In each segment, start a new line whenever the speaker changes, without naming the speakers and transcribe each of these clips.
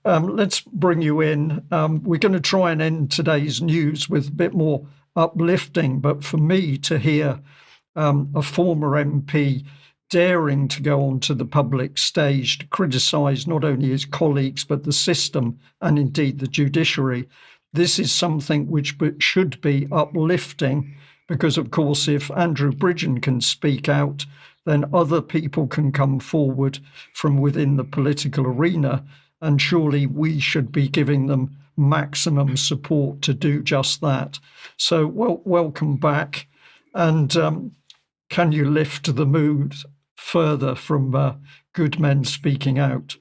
let's bring you in. We're going to try and end today's news with a bit more uplifting, but for me to hear a former MP daring to go onto the public stage to criticise not only his colleagues but the system and indeed the judiciary, this is something which should be uplifting, because of course if Andrew Bridgen can speak out, then other people can come forward from within the political arena, and surely we should be giving them maximum support to do just that. So welcome back, and can you lift the mood further from good men speaking out?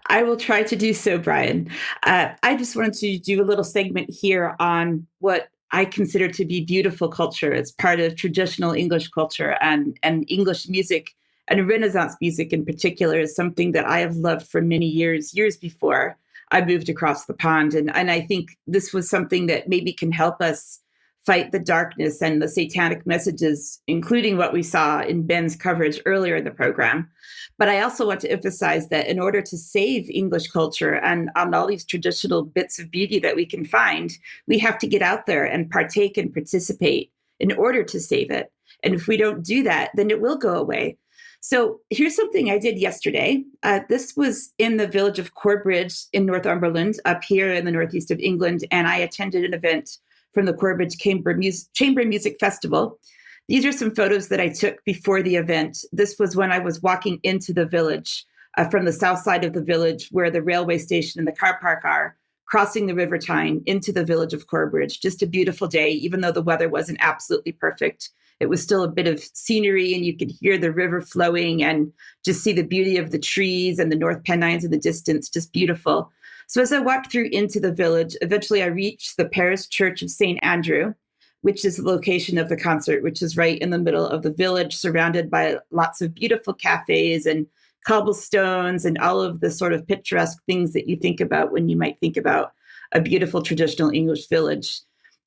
I will try to do so, Brian. I just wanted to do a little segment here on what I consider to be beautiful culture. It's part of traditional English culture, and English music, and Renaissance music in particular, is something that I have loved for many years before I moved across the pond. And I think this was something that maybe can help us fight the darkness and the satanic messages, including what we saw in Ben's coverage earlier in the program. But I also want to emphasize that in order to save English culture and all these traditional bits of beauty that we can find, we have to get out there and partake and participate in order to save it. And if we don't do that, then it will go away. So here's something I did yesterday. This was in the village of Corbridge in Northumberland, up here in the northeast of England, and I attended an event from the Corbridge Chamber Music Festival. These are some photos that I took before the event. This was when I was walking into the village from the south side of the village, where the railway station and the car park are, crossing the River Tyne into the village of Corbridge. Just a beautiful day, even though the weather wasn't absolutely perfect. It was still a bit of scenery, and you could hear the river flowing and just see the beauty of the trees and the North Pennines in the distance, just beautiful. So as I walked through into the village, eventually I reached the parish church of St. Andrew, which is the location of the concert, which is right in the middle of the village, surrounded by lots of beautiful cafes and cobblestones and all of the sort of picturesque things that you think about when you might think about a beautiful traditional English village.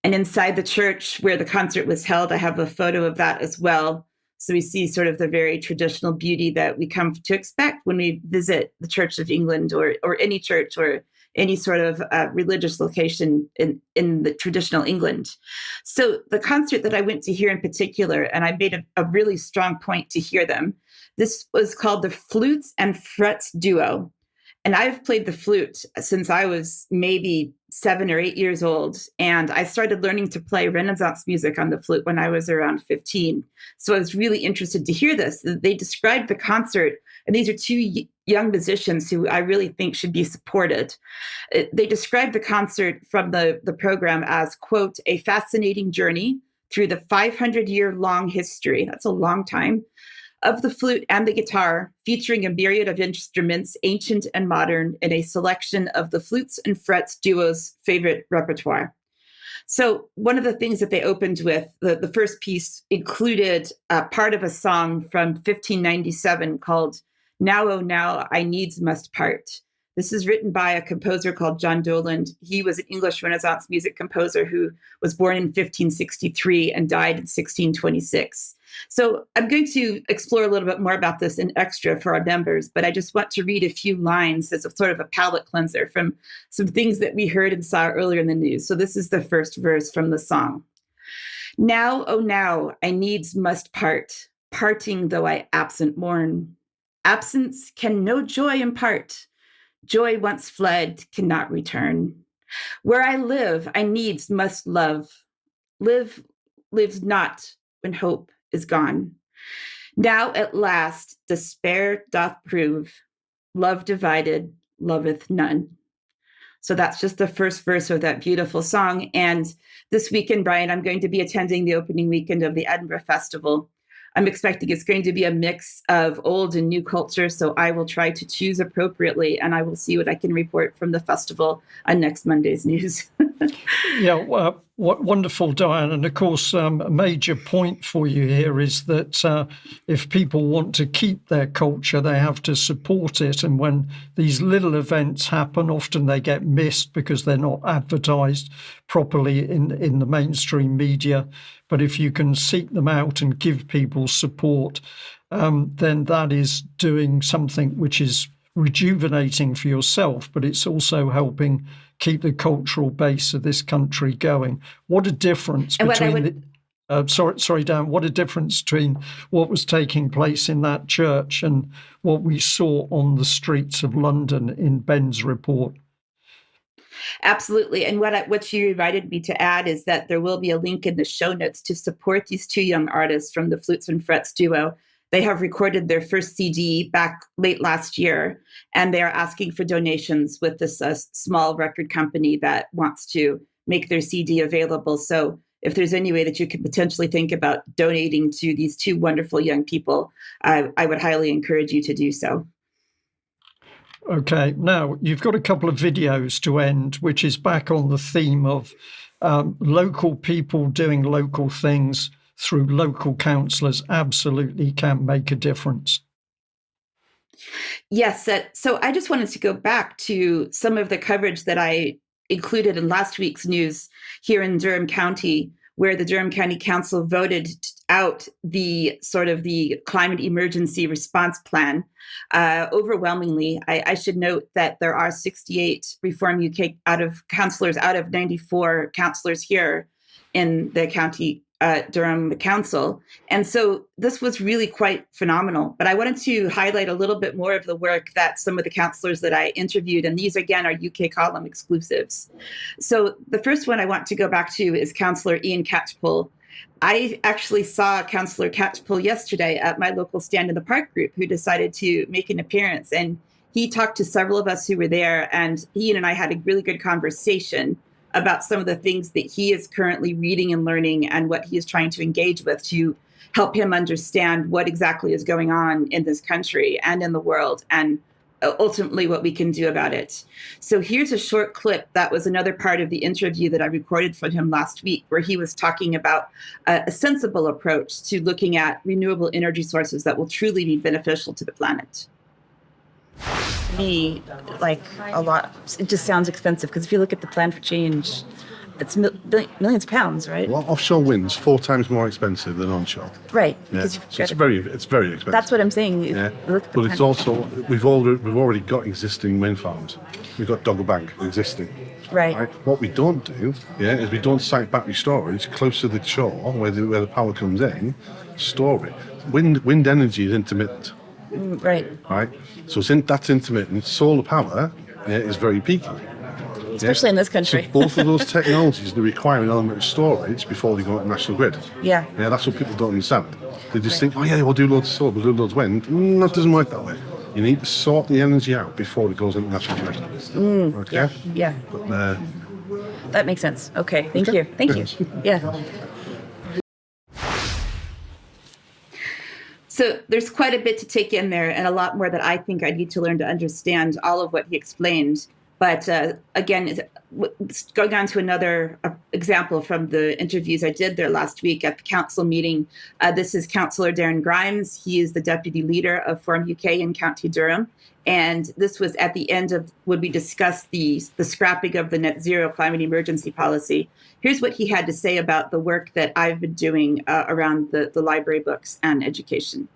And inside the church where the concert was held, I have a photo of that as well. So we see sort of the very traditional beauty that we come to expect when we visit the Church of England or any church or any sort of religious location in the traditional England. So the concert that I went to hear in particular, and I made a really strong point to hear them, this was called the Flutes and Frets Duo. And I've played the flute since I was maybe 7 or 8 years old. And I started learning to play Renaissance music on the flute when I was around 15. So I was really interested to hear this. They described the concert, and these are two young musicians who I really think should be supported. They described the concert from the program as, quote, a fascinating journey through the 500-year-long history. That's a long time. Of the flute and the guitar, featuring a myriad of instruments, ancient and modern, in a selection of the Flutes and Frets duo's favorite repertoire. So one of the things that they opened with, the first piece included part of a song from 1597 called Now, Oh Now, I Needs Must Part. This is written by a composer called John Doland. He was an English Renaissance music composer who was born in 1563 and died in 1626. So I'm going to explore a little bit more about this in extra for our members, but I just want to read a few lines as a sort of a palate cleanser from some things that we heard and saw earlier in the news. So this is the first verse from the song. Now, oh now, I needs must part, parting though I absent mourn. Absence can no joy impart. Joy once fled cannot return. Where I live, I needs must love. Live lives not when hope is gone. Now at last despair doth prove. Love divided, loveth none. So that's just the first verse of that beautiful song. And this weekend, Brian, I'm going to be attending the opening weekend of the Edinburgh Festival. I'm expecting it's going to be a mix of old and new culture, so I will try to choose appropriately, and I will see what I can report from the festival on next Monday's news.
Yeah, what wonderful, Diane. And of course, a major point for you here is that if people want to keep their culture, they have to support it. And when these little events happen, often they get missed because they're not advertised properly in the mainstream media. But if you can seek them out and give people support, then that is doing something which is rejuvenating for yourself, but it's also helping keep the cultural base of this country going. What a difference between sorry, Dan, what a difference between what was taking place in that church and what we saw on the streets of London in Ben's report.
Absolutely. And what you invited me to add is that there will be a link in the show notes to support these two young artists from the Flutes and Frets duo. They have recorded their first CD back late last year, and they are asking for donations with this small record company that wants to make their CD available. So if there's any way that you could potentially think about donating to these two wonderful young people, I would highly encourage you to do so.
Okay, now you've got a couple of videos to end, which is back on the theme of local people doing local things through local councillors absolutely can make a difference.
Yes, so I just wanted to go back to some of the coverage that I included in last week's news here in Durham County, where the Durham County Council voted out the sort of the climate emergency response plan. Overwhelmingly, I should note that there are 68 Reform UK councillors out of 94 councillors here in the county Durham Council. And so this was really quite phenomenal. But I wanted to highlight a little bit more of the work that some of the councillors that I interviewed, and these again are UK column exclusives. So the first one I want to go back to is Councillor Ian Catchpole. I actually saw Councillor Catchpole yesterday at my local Stand in the Park group, who decided to make an appearance. And he talked to several of us who were there, and Ian and I had a really good conversation about some of the things that he is currently reading and learning and what he is trying to engage with to help him understand what exactly is going on in this country and in the world, and ultimately what we can do about it. So here's a short clip that was another part of the interview that I recorded from him last week, where he was talking about a sensible approach to looking at renewable energy sources that will truly be beneficial to the planet.
Me, like a lot, it just sounds expensive, because if you look at the plan for change, it's millions of pounds, right?
Well, offshore wind's 4 times more expensive than onshore.
Right.
Yeah.
Because
So it's very expensive.
That's what I'm saying.
Yeah. But it's also we've already got existing wind farms. We've got Dogger Bank existing.
Right.
What we don't do, is we don't site battery storage close to the shore where the power comes in, store it. Wind energy is intermittent.
Right.
Right. So since that's intermittent, solar power is very peaky.
Especially in this country.
So both of those technologies, they require an element of storage before they go to the national grid.
Yeah.
Yeah, that's what people don't understand. They just think, we'll do loads of solar, we'll do loads of wind. That doesn't work that way. You need to sort the energy out before it goes into the national grid. Okay?
Yeah.
But,
that makes sense. Okay. Thank you. Yeah.
So there's quite a bit to take in there, and a lot more that I think I need to learn to understand all of what he explained. But again, going on to another example from the interviews I did there last week at the council meeting, this is Councillor Darren Grimes. He is the deputy leader of Forum UK in County Durham. And this was at the end of when we discussed the scrapping of the net zero climate emergency policy. Here's what he had to say about the work that I've been doing around the library books and education.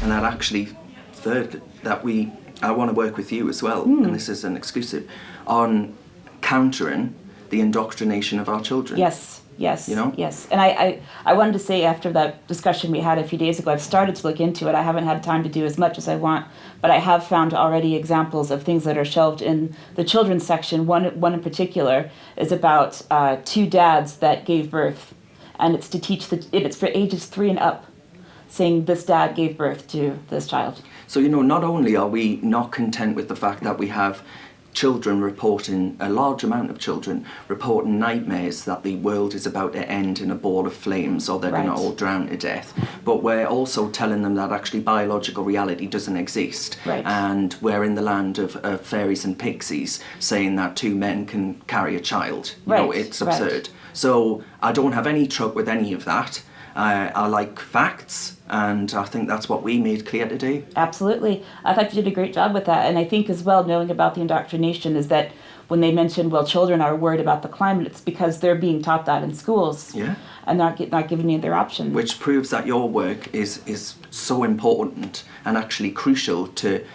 And that actually, third, that I want to work with you as well, and this is an exclusive, on countering the indoctrination of our children.
Yes.
You know?
Yes. And I wanted to say, after that discussion we had a few days ago, I've started to look into it. I haven't had time to do as much as I want, but I have found already examples of things that are shelved in the children's section. One in particular is about 2 dads that gave birth, and it's to teach it's for ages 3 and up, saying this dad gave birth to this child.
So, not only are we not content with the fact that we have a large amount of children reporting nightmares that the world is about to end in a ball of flames or they're going to all drown to death, but we're also telling them that actually biological reality doesn't exist.
Right.
And we're in the land of fairies and pixies, saying that 2 men can carry a child. It's absurd. So I don't have any truck with any of that. I like facts, and I think that's what we made clear today.
Absolutely. I thought you did a great job with that. And I think as well, knowing about the indoctrination, is that when they mentioned, children are worried about the climate, it's because they're being taught that in schools.
Yeah.
And not given any other options.
Which proves that your work is so important and actually crucial to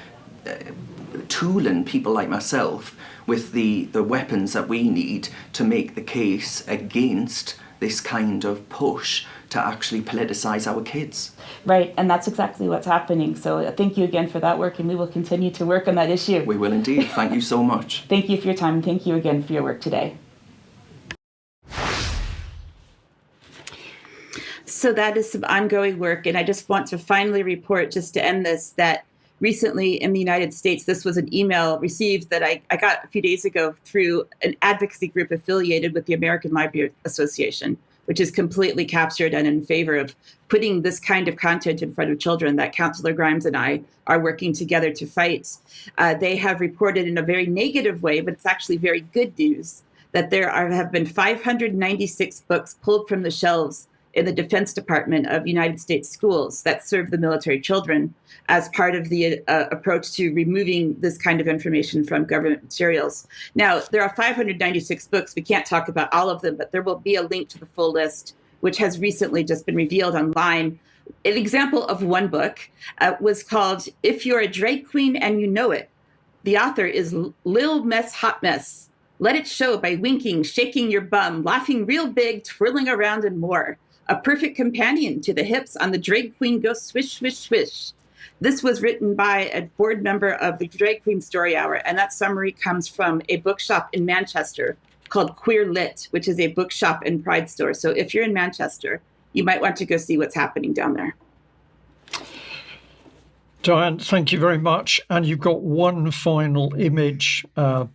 tooling people like myself with the weapons that we need to make the case against this kind of push to actually politicise our kids.
Right, and that's exactly what's happening. So thank you again for that work, and we will continue to work on that issue.
We will indeed. Thank you so much.
Thank you for your time, and thank you again for your work today.
So that is some ongoing work, and I just want to finally report, just to end this, that recently in the United States, this was an email received that I got a few days ago through an advocacy group affiliated with the American Library Association, which is completely captured and in favor of putting this kind of content in front of children that Councillor Grimes and I are working together to fight. They have reported in a very negative way, but it's actually very good news, that there have been 596 books pulled from the shelves in the Defense Department of United States schools that serve the military children as part of the approach to removing this kind of information from government materials. Now, there are 596 books. We can't talk about all of them, but there will be a link to the full list, which has recently just been revealed online. An example of one book was called If You're a Drag Queen and You Know It. The author is Lil Mess Hot Mess. Let it show by winking, shaking your bum, laughing real big, twirling around, and more. A perfect companion to the hips on the drag queen go swish, swish, swish. This was written by a board member of the Drag Queen Story Hour, and that summary comes from a bookshop in Manchester called Queer Lit, which is a bookshop and pride store. So if you're in Manchester, you might want to go see what's happening down there.
Diane, thank you very much. And you've got one final image.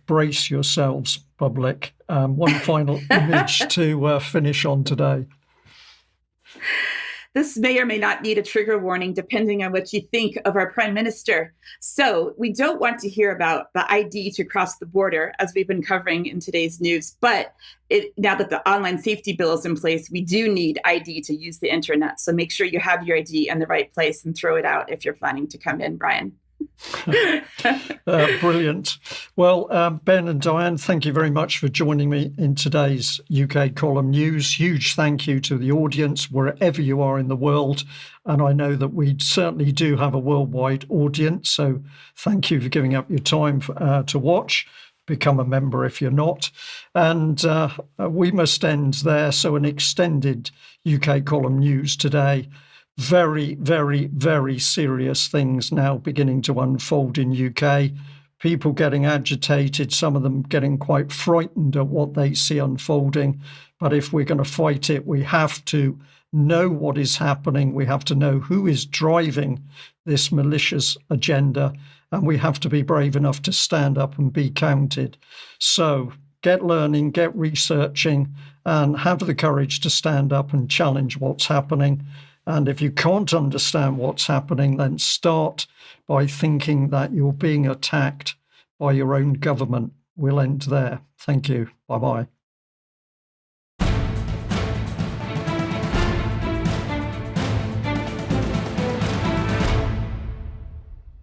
Brace yourselves, public. One final image to finish on today.
This may or may not need a trigger warning, depending on what you think of our prime minister. So we don't want to hear about the ID to cross the border, as we've been covering in today's news. But now that the online safety bill is in place, we do need ID to use the internet. So make sure you have your ID in the right place and throw it out if you're planning to come in, Brian.
Brilliant. Well, Ben and Diane, thank you very much for joining me in today's UK Column News. Huge thank you to the audience wherever you are in the world. And I know that we certainly do have a worldwide audience. So thank you for giving up your time to watch. Become a member if you're not. And we must end there. So an extended UK Column News today. Very, very, very serious things now beginning to unfold in UK. People getting agitated, some of them getting quite frightened at what they see unfolding. But if we're going to fight it, we have to know what is happening. We have to know who is driving this malicious agenda. And we have to be brave enough to stand up and be counted. So get learning, get researching, and have the courage to stand up and challenge what's happening. And if you can't understand what's happening, then start by thinking that you're being attacked by your own government. We'll end there. Thank you. Bye-bye.